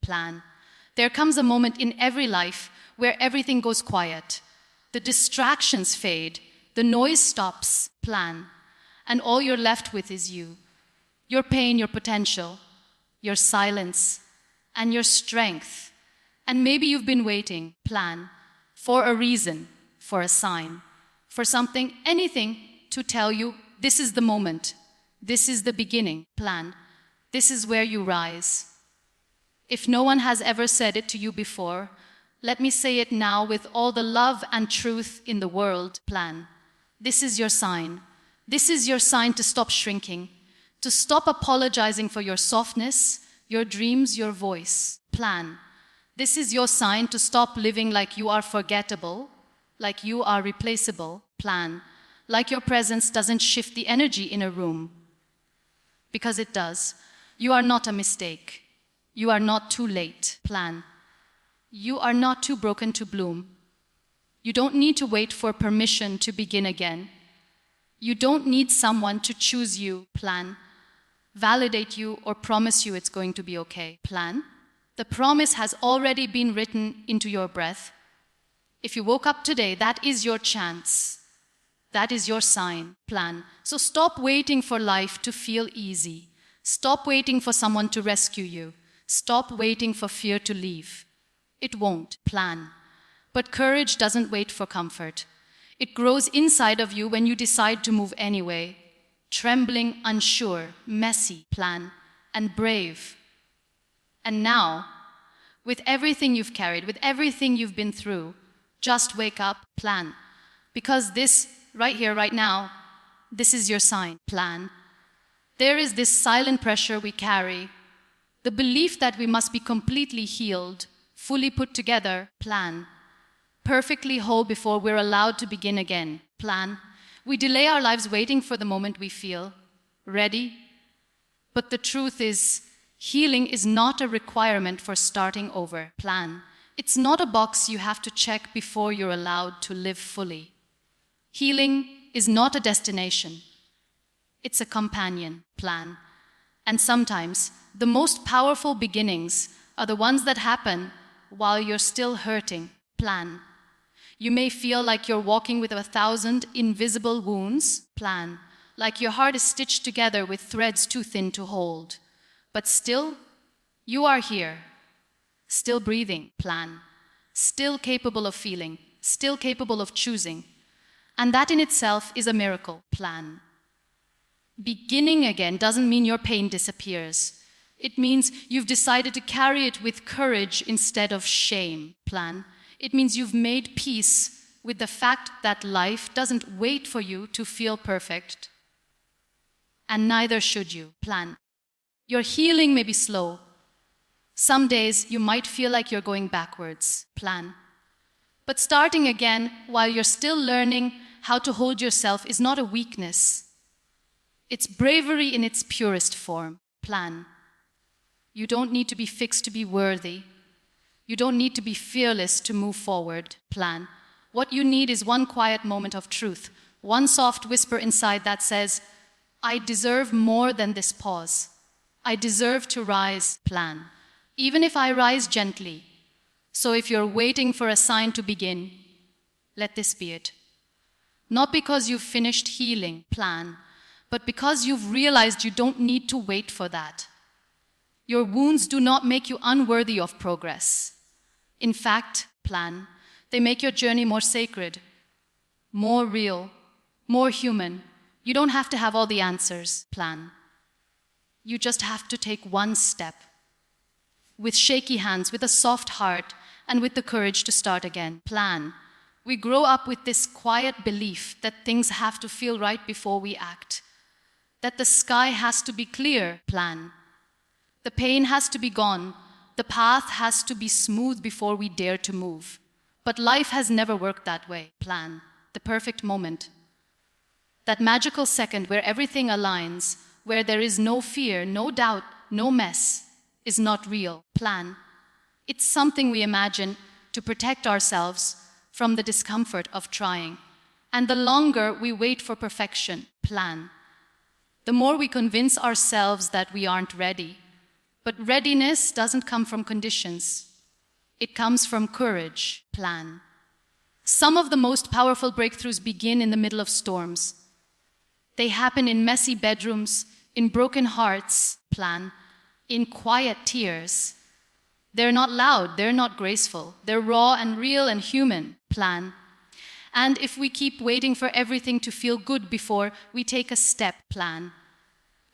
Plan. There comes a moment in every life where everything goes quiet. The distractions fade, the noise stops. Plan. And all you're left with is you. Your pain, your potential, your silence, and your strength. And maybe you've been waiting, plan, for a reason, for a sign, for something, anything to tell you this is the moment, this is the beginning, plan, this is where you rise. If no one has ever said it to you before, let me say it now with all the love and truth in the world, plan. This is your sign. This is your sign to stop shrinking, to stop apologizing for your softness, your dreams, your voice, plan. This is your sign to stop living like you are forgettable, like you are replaceable, plan. Like your presence doesn't shift the energy in a room. Because it does. You are not a mistake. You are not too late, plan. You are not too broken to bloom. You don't need to wait for permission to begin again. You don't need someone to choose you, plan, validate you, or promise you it's going to be okay, plan. The promise has already been written into your breath. If you woke up today, that is your chance. That is your sign, plan. So stop waiting for life to feel easy. Stop waiting for someone to rescue you. Stop waiting for fear to leave. It won't, plan. But courage doesn't wait for comfort. It grows inside of you when you decide to move anyway. Trembling, unsure, messy, plan, and brave. And now, with everything you've carried, with everything you've been through, just wake up, plan. Because this, right here, right now, this is your sign, plan. There is this silent pressure we carry, the belief that we must be completely healed, fully put together, plan. Perfectly whole before we're allowed to begin again, plan. We delay our lives waiting for the moment we feel ready. But the truth is, healing is not a requirement for starting over, plan. It's not a box you have to check before you're allowed to live fully. Healing is not a destination. It's a companion, plan. And sometimes, the most powerful beginnings are the ones that happen while you're still hurting, plan. You may feel like you're walking with 1,000 invisible wounds, plan. Like your heart is stitched together with threads too thin to hold. But still, you are here. Still breathing, plan. Still capable of feeling. Still capable of choosing. And that in itself is a miracle, plan. Beginning again doesn't mean your pain disappears. It means you've decided to carry it with courage instead of shame, plan. It means you've made peace with the fact that life doesn't wait for you to feel perfect. And neither should you, plan. Your healing may be slow. Some days you might feel like you're going backwards, plan. But starting again while you're still learning how to hold yourself is not a weakness. It's bravery in its purest form, plan. You don't need to be fixed to be worthy. You don't need to be fearless to move forward, plan. What you need is one quiet moment of truth, one soft whisper inside that says, I deserve more than this pause. I deserve to rise, plan. Even if I rise gently. So if you're waiting for a sign to begin, let this be it. Not because you've finished healing, plan, but because you've realized you don't need to wait for that. Your wounds do not make you unworthy of progress. In fact, plan, they make your journey more sacred, more real, more human. You don't have to have all the answers, plan. You just have to take one step. With shaky hands, with a soft heart, and with the courage to start again, plan. We grow up with this quiet belief that things have to feel right before we act. That the sky has to be clear, plan. The pain has to be gone. The path has to be smooth before we dare to move. But life has never worked that way, plan. The perfect moment. That magical second where everything aligns, where there is no fear, no doubt, no mess, is not real, plan. It's something we imagine to protect ourselves from the discomfort of trying. And the longer we wait for perfection, plan, the more we convince ourselves that we aren't ready, But readiness doesn't come from conditions. It comes from courage. Plan. Some of the most powerful breakthroughs begin in the middle of storms. They happen in messy bedrooms, in broken hearts. Plan. In quiet tears. They're not loud, they're not graceful. They're raw and real and human. Plan. And if we keep waiting for everything to feel good before we take a step, plan.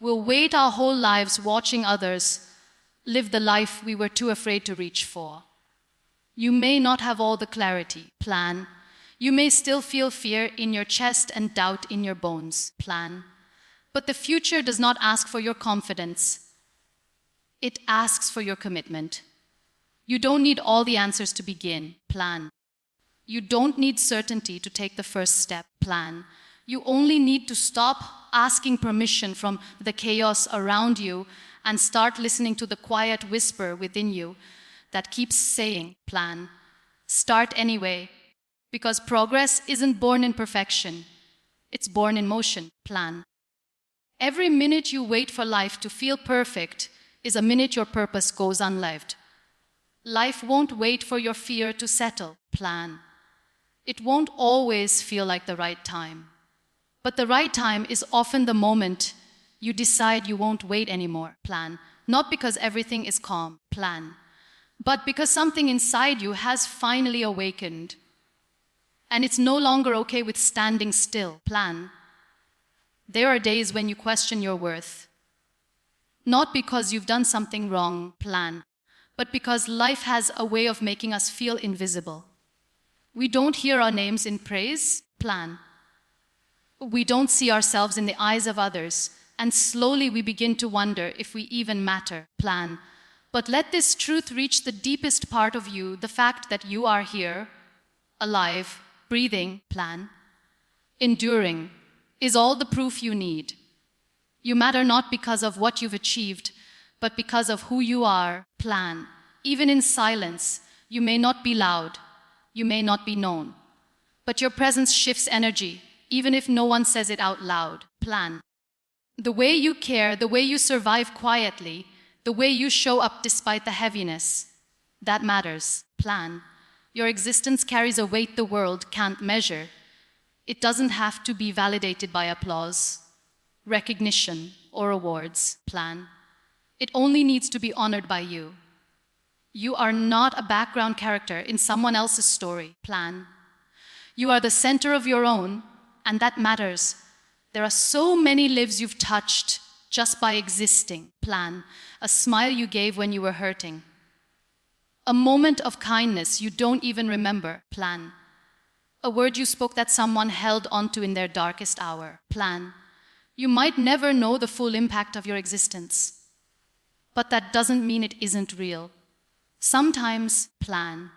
We'll wait our whole lives watching others live the life we were too afraid to reach for. You may not have all the clarity, plan. You may still feel fear in your chest and doubt in your bones, plan. But the future does not ask for your confidence. It asks for your commitment. You don't need all the answers to begin, plan. You don't need certainty to take the first step, plan. You only need to stop asking permission from the chaos around you and start listening to the quiet whisper within you that keeps saying, plan. Start anyway, because progress isn't born in perfection. It's born in motion, plan. Every minute you wait for life to feel perfect is a minute your purpose goes unlived. Life won't wait for your fear to settle, plan. It won't always feel like the right time. But the right time is often the moment you decide you won't wait anymore, plan. Not because everything is calm, plan. But because something inside you has finally awakened. And it's no longer okay with standing still, plan. There are days when you question your worth. Not because you've done something wrong, plan. But because life has a way of making us feel invisible. We don't hear our names in praise, plan. We don't see ourselves in the eyes of others, and slowly we begin to wonder if we even matter, plan. But let this truth reach the deepest part of you, the fact that you are here, alive, breathing, plan. Enduring is all the proof you need. You matter not because of what you've achieved, but because of who you are, plan. Even in silence, you may not be loud, you may not be known, but your presence shifts energy, even if no one says it out loud, plan. The way you care, the way you survive quietly, the way you show up despite the heaviness, that matters, plan. Your existence carries a weight the world can't measure. It doesn't have to be validated by applause, recognition, or awards, plan. It only needs to be honored by you. You are not a background character in someone else's story, plan. You are the center of your own, and that matters. There are so many lives you've touched just by existing, plan. A smile you gave when you were hurting. A moment of kindness you don't even remember, plan. A word you spoke that someone held onto in their darkest hour, plan. You might never know the full impact of your existence, but that doesn't mean it isn't real. Sometimes, plan.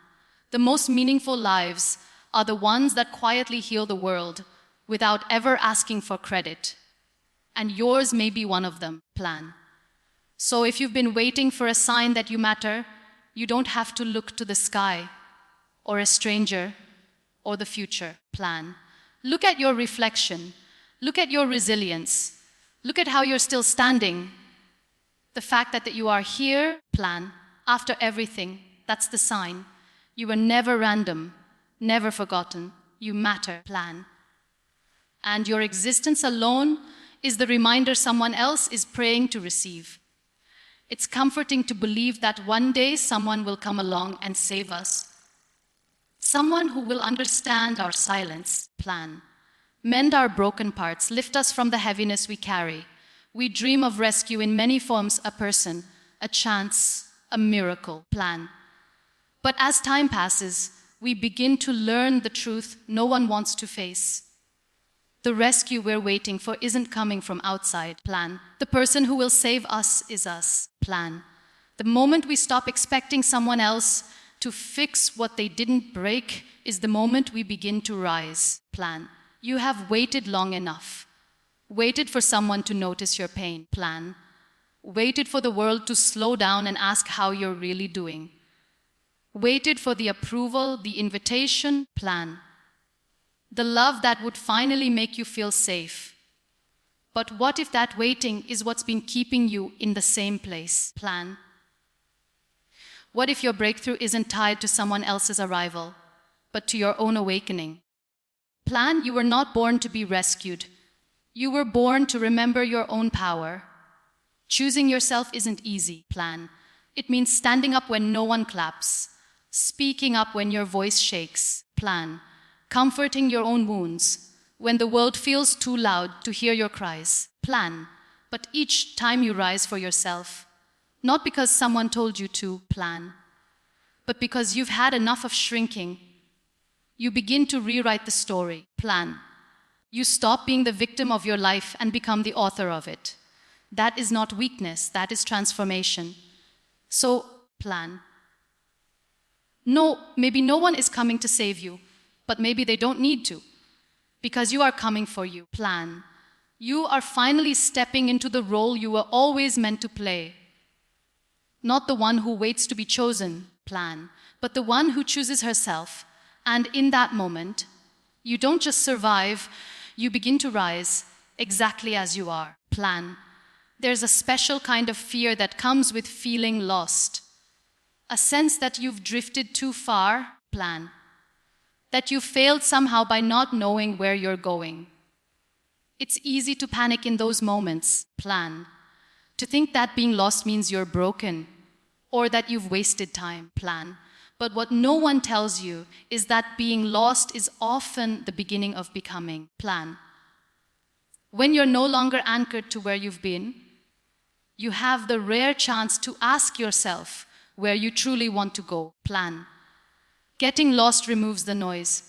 The most meaningful lives are the ones that quietly heal the world without ever asking for credit. And yours may be one of them, plan. So if you've been waiting for a sign that you matter, you don't have to look to the sky or a stranger or the future, plan. Look at your reflection. Look at your resilience. Look at how you're still standing. The fact that you are here, plan. After everything, that's the sign. You were never random, never forgotten. You matter, plan. And your existence alone is the reminder someone else is praying to receive. It's comforting to believe that one day someone will come along and save us. Someone who will understand our silence, plan. Mend our broken parts, lift us from the heaviness we carry. We dream of rescue in many forms: a person, a chance, a miracle, plan. But as time passes, we begin to learn the truth no one wants to face. The rescue we're waiting for isn't coming from outside, plan. The person who will save us is us, plan. The moment we stop expecting someone else to fix what they didn't break is the moment we begin to rise, plan. You have waited long enough. Waited for someone to notice your pain, plan. Waited for the world to slow down and ask how you're really doing. Waited for the approval, the invitation, plan. The love that would finally make you feel safe. But what if that waiting is what's been keeping you in the same place? Plan. What if your breakthrough isn't tied to someone else's arrival, but to your own awakening? Plan. You were not born to be rescued. You were born to remember your own power. Choosing yourself isn't easy. Plan. It means standing up when no one claps, speaking up when your voice shakes. Plan. Comforting your own wounds when the world feels too loud to hear your cries. Plan. But each time you rise for yourself, not because someone told you to plan, but because you've had enough of shrinking, you begin to rewrite the story. Plan. You stop being the victim of your life and become the author of it. That is not weakness, that is transformation. So, plan. No, maybe no one is coming to save you, but maybe they don't need to, because you are coming for you. Plan. You are finally stepping into the role you were always meant to play. Not the one who waits to be chosen. Plan. But the one who chooses herself. And in that moment, you don't just survive, you begin to rise exactly as you are. Plan. There's a special kind of fear that comes with feeling lost. A sense that you've drifted too far. Plan. That you failed somehow by not knowing where you're going. It's easy to panic in those moments. Plan. To think that being lost means you're broken or that you've wasted time. Plan. But what no one tells you is that being lost is often the beginning of becoming. Plan. When you're no longer anchored to where you've been, you have the rare chance to ask yourself where you truly want to go. Plan. Getting lost removes the noise.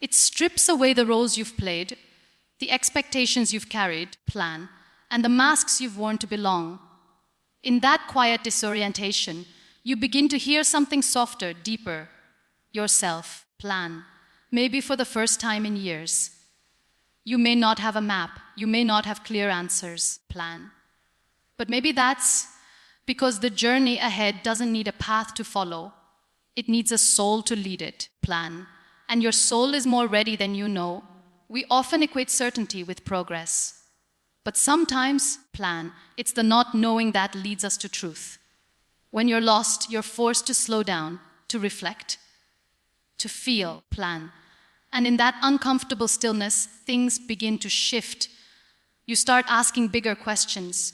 It strips away the roles you've played, the expectations you've carried. Plan. And the masks you've worn to belong. In that quiet disorientation, you begin to hear something softer, deeper. Yourself. Plan. Maybe for the first time in years. You may not have a map. You may not have clear answers. Plan. But maybe that's because the journey ahead doesn't need a path to follow. It needs a soul to lead it. Plan. And your soul is more ready than you know. We often equate certainty with progress. But sometimes, plan, it's the not knowing that leads us to truth. When you're lost, you're forced to slow down, to reflect, to feel. Plan. And in that uncomfortable stillness, things begin to shift. You start asking bigger questions.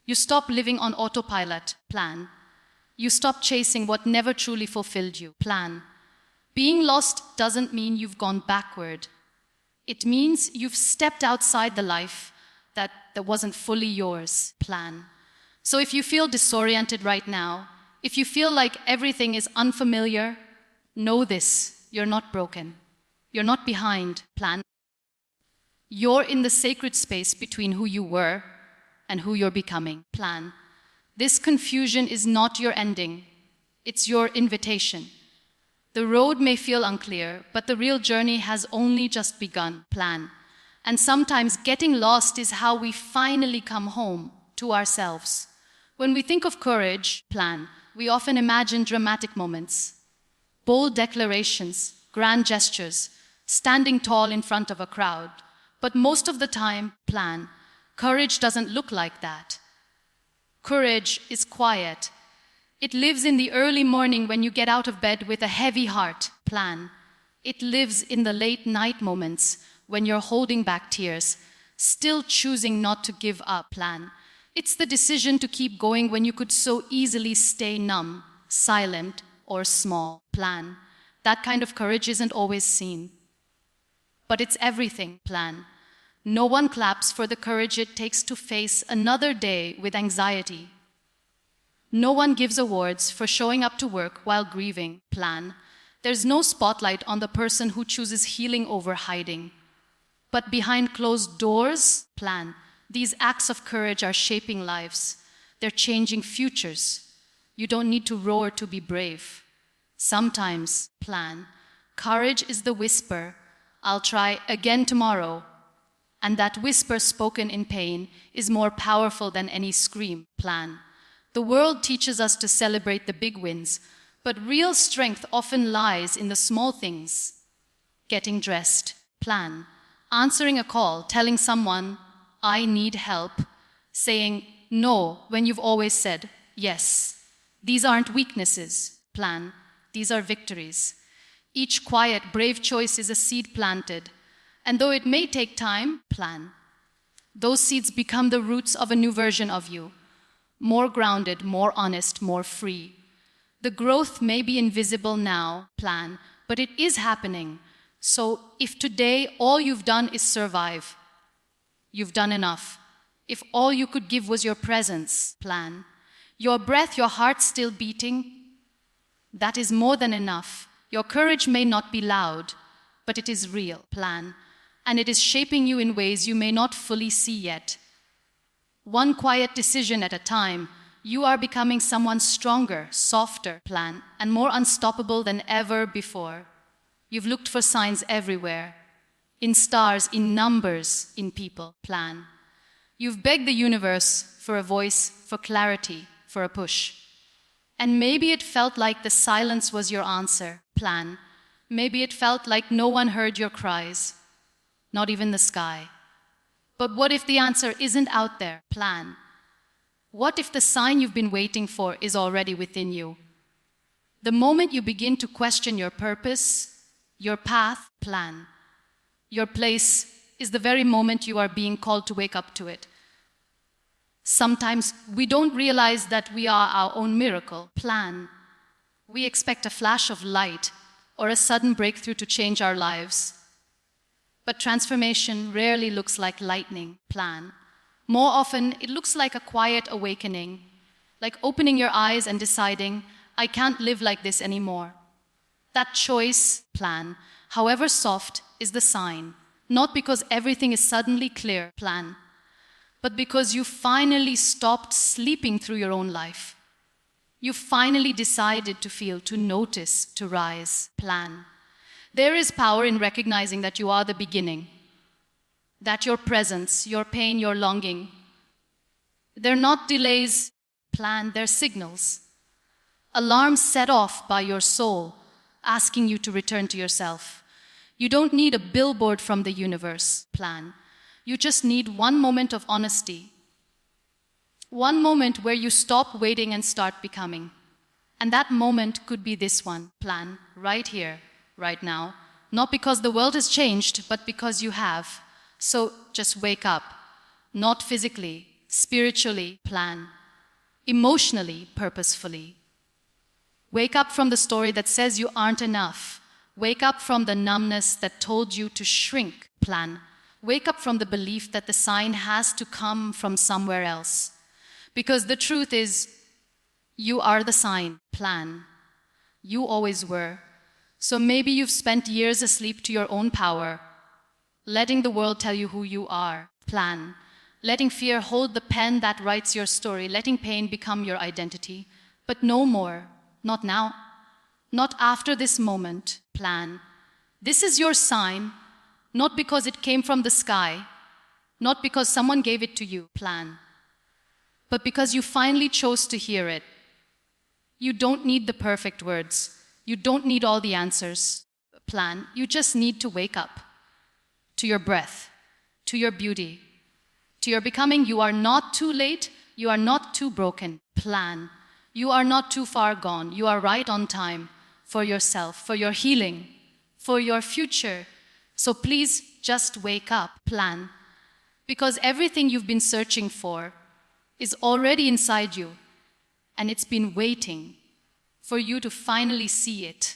You stop living on autopilot. Plan. You stop chasing what never truly fulfilled you. Plan. Being lost doesn't mean you've gone backward. It means you've stepped outside the life that wasn't fully yours. Plan. So if you feel disoriented right now, if you feel like everything is unfamiliar, know this: you're not broken. You're not behind. Plan. You're in the sacred space between who you were and who you're becoming. Plan. This confusion is not your ending. It's your invitation. The road may feel unclear, but the real journey has only just begun. Plan. And sometimes getting lost is how we finally come home to ourselves. When we think of courage, plan, we often imagine dramatic moments, bold declarations, grand gestures, standing tall in front of a crowd. But most of the time, plan, courage doesn't look like that. Courage is quiet. It lives in the early morning when you get out of bed with a heavy heart. Plan. It lives in the late night moments when you're holding back tears, still choosing not to give up. Plan. It's the decision to keep going when you could so easily stay numb, silent, or small. Plan. That kind of courage isn't always seen. But it's everything. Plan. No one claps for the courage it takes to face another day with anxiety. No one gives awards for showing up to work while grieving. Plan. There's no spotlight on the person who chooses healing over hiding. But behind closed doors, plan, these acts of courage are shaping lives. They're changing futures. You don't need to roar to be brave. Sometimes, plan, courage is the whisper, "I'll try again tomorrow." And that whisper spoken in pain is more powerful than any scream. Plan. The world teaches us to celebrate the big wins, but real strength often lies in the small things. Getting dressed. Plan. Answering a call, telling someone, I need help, saying no when you've always said yes. These aren't weaknesses, plan. These are victories. Each quiet, brave choice is a seed planted. And though it may take time, plan. Those seeds become the roots of a new version of you. More grounded, more honest, more free. The growth may be invisible now, plan, but it is happening. So if today all you've done is survive, you've done enough. If all you could give was your presence, plan. Your breath, your heart still beating, that is more than enough. Your courage may not be loud, but it is real, plan. And it is shaping you in ways you may not fully see yet. One quiet decision at a time, you are becoming someone stronger, softer, plan, and more unstoppable than ever before. You've looked for signs everywhere, in stars, in numbers, in people, plan. You've begged the universe for a voice, for clarity, for a push. And maybe it felt like the silence was your answer, plan. Maybe it felt like no one heard your cries, not even the sky. But what if the answer isn't out there, plan? What if the sign you've been waiting for is already within you? The moment you begin to question your purpose, your path, plan. Your place is the very moment you are being called to wake up to it. Sometimes we don't realize that we are our own miracle, plan. We expect a flash of light or a sudden breakthrough to change our lives. But transformation rarely looks like lightning, plan. More often, it looks like a quiet awakening, like opening your eyes and deciding, I can't live like this anymore. That choice, plan, however soft, is the sign, not because everything is suddenly clear, plan, but because you finally stopped sleeping through your own life. You finally decided to feel, to notice, to rise, plan. There is power in recognizing that you are the beginning, that your presence, your pain, your longing, they're not delays, plan, they're signals. Alarms set off by your soul, asking you to return to yourself. You don't need a billboard from the universe, plan. You just need one moment of honesty. One moment where you stop waiting and start becoming. And that moment could be this one, plan, right here, right now. Not because the world has changed, but because you have. So just wake up. Not physically, spiritually, plan. Emotionally, purposefully. Wake up from the story that says you aren't enough. Wake up from the numbness that told you to shrink, plan. Wake up from the belief that the sign has to come from somewhere else. Because the truth is, you are the sign, plan. You always were. So maybe you've spent years asleep to your own power, letting the world tell you who you are, plan. Letting fear hold the pen that writes your story, letting pain become your identity. But no more, not now, not after this moment, plan. This is your sign, not because it came from the sky, not because someone gave it to you, plan, but because you finally chose to hear it. You don't need the perfect words. You don't need all the answers, plan. You just need to wake up to your breath, to your beauty, to your becoming. You are not too late. You are not too broken, plan. You are not too far gone. You are right on time for yourself, for your healing, for your future. So please just wake up, plan. Because everything you've been searching for is already inside you, and it's been waiting for you to finally see it.